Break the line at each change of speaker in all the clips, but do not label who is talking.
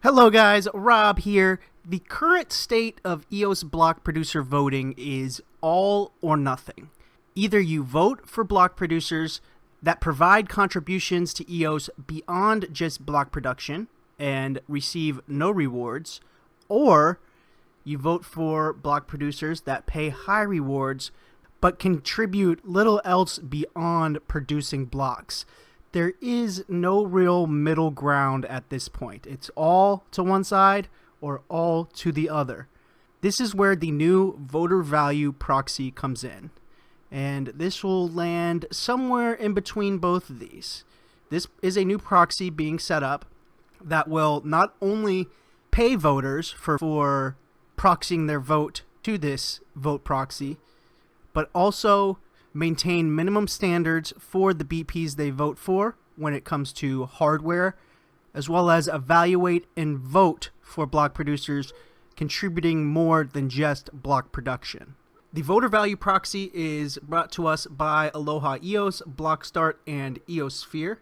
Hello guys, Rob here. The current state of EOS block producer voting is all or nothing. Either you vote for block producers that provide contributions to EOS beyond just block production and receive no rewards, or you vote for block producers that pay high rewards but contribute little else beyond producing blocks. There is no real middle ground at this point. It's all to one side or all to the other. This is where the new Voter Value Proxy comes in, and this will land somewhere in between both of these. This is a new proxy being set up that will not only pay voters for proxying their vote to this vote proxy, but also maintain minimum standards for the BPs they vote for when it comes to hardware, as well as evaluate and vote for block producers contributing more than just block production. The Voter Value Proxy is brought to us by Aloha EOS, Blockstart, and EOSphere.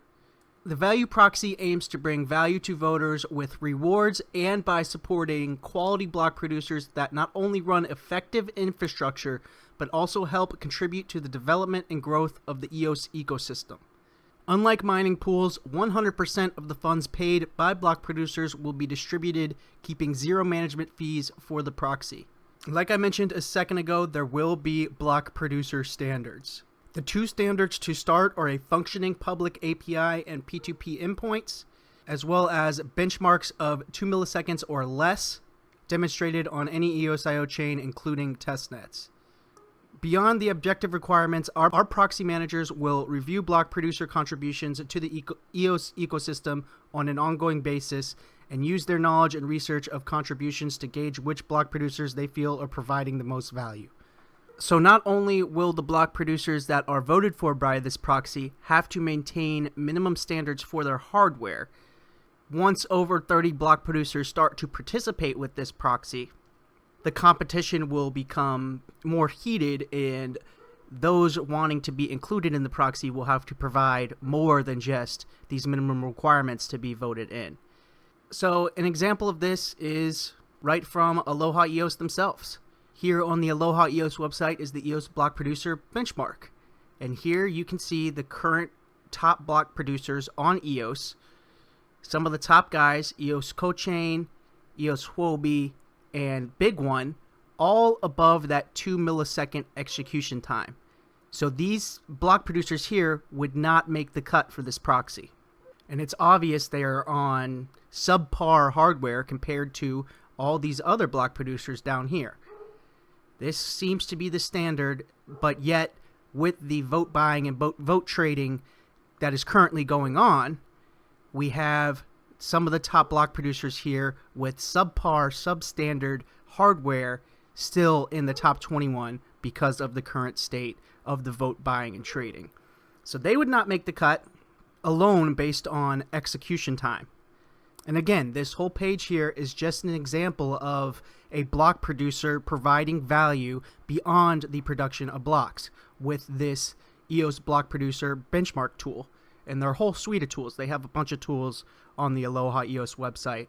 The Value Proxy aims to bring value to voters with rewards and by supporting quality block producers that not only run effective infrastructure, but also help contribute to the development and growth of the EOS ecosystem. Unlike mining pools, 100% of the funds paid by block producers will be distributed, keeping zero management fees for the proxy. Like I mentioned a second ago, there will be block producer standards. The two standards to start are a functioning public API and P2P endpoints, as well as benchmarks of 2 milliseconds or less demonstrated on any EOSIO chain, including testnets. Beyond the objective requirements, our proxy managers will review block producer contributions to the EOS ecosystem on an ongoing basis and use their knowledge and research of contributions to gauge which block producers they feel are providing the most value. So not only will the block producers that are voted for by this proxy have to maintain minimum standards for their hardware, once over 30 block producers start to participate with this proxy, the competition will become more heated, and those wanting to be included in the proxy will have to provide more than just these minimum requirements to be voted in. So an example of this is right from Aloha EOS themselves. Here on the Aloha EOS website is the EOS block producer benchmark. And here you can see the current top block producers on EOS. Some of the top guys, EOS CoChain, EOS Huobi, and Big One, all above that 2 millisecond execution time. So these block producers here would not make the cut for this proxy. And it's obvious they are on subpar hardware compared to all these other block producers down here. This seems to be the standard, but yet with the vote buying and vote trading that is currently going on, we have some of the top block producers here with subpar, substandard hardware still in the top 21 because of the current state of the vote buying and trading. So they would not make the cut alone based on execution time. And again, this whole page here is just an example of a block producer providing value beyond the production of blocks with this EOS block producer benchmark tool and their whole suite of tools. They have a bunch of tools on the Aloha EOS website.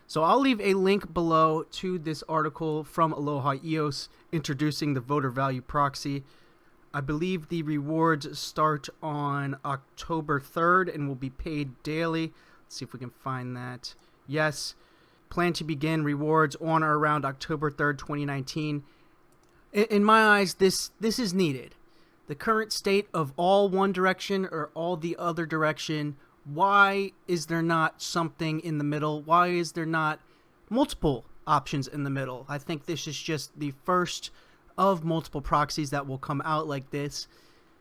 So I'll leave a link below to this article from Aloha EOS introducing the Voter Value Proxy. I believe the rewards start on October 3rd and will be paid daily. Let's see if we can find that. Yes, plan to begin rewards on or around October 3rd, 2019. In my eyes, this is needed. The current state of all one direction or all the other direction, why is there not something in the middle? Why is there not multiple options in the middle? I think this is just the first of multiple proxies that will come out like this.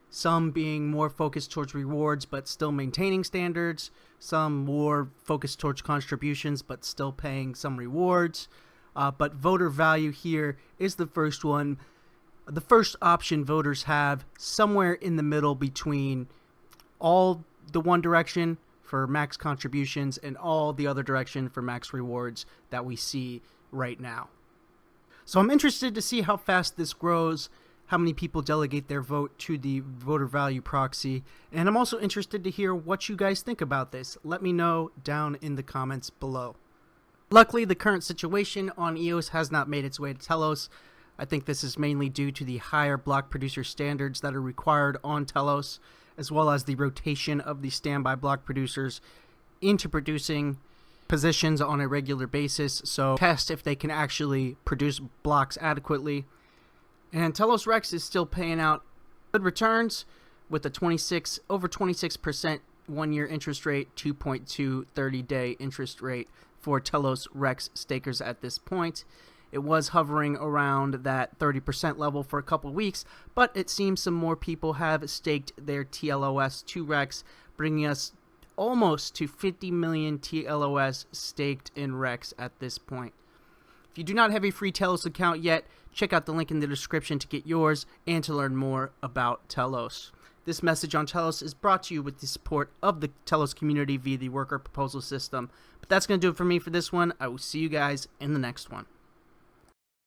Some being more focused towards rewards but still maintaining standards. Some more focused towards contributions but still paying some rewards. But voter value here is the first one. The first option voters have somewhere in the middle between all the one direction for max contributions and all the other direction for max rewards that we see right now. So I'm interested to see how fast this grows, how many people delegate their vote to the Voter Value Proxy, and I'm also interested to hear what you guys think about this. Let me know down in the comments below. Luckily, the current situation on EOS has not made its way to Telos. I think this is mainly due to the higher block producer standards that are required on Telos, as well as the rotation of the standby block producers into producing positions on a regular basis. So test if they can actually produce blocks adequately. And Telos Rex is still paying out good returns with a over 26% 1-year interest rate, 2.2 30-day interest rate for Telos Rex stakers at this point. It was hovering around that 30% level for a couple weeks, but it seems some more people have staked their TLOS to Rex, bringing us almost to 50 million TLOS staked in Rex at this point. If you do not have a free Telos account yet, check out the link in the description to get yours and to learn more about Telos. This message on Telos is brought to you with the support of the Telos community via the worker proposal system. But that's going to do it for me for this one. I will see you guys in the next one.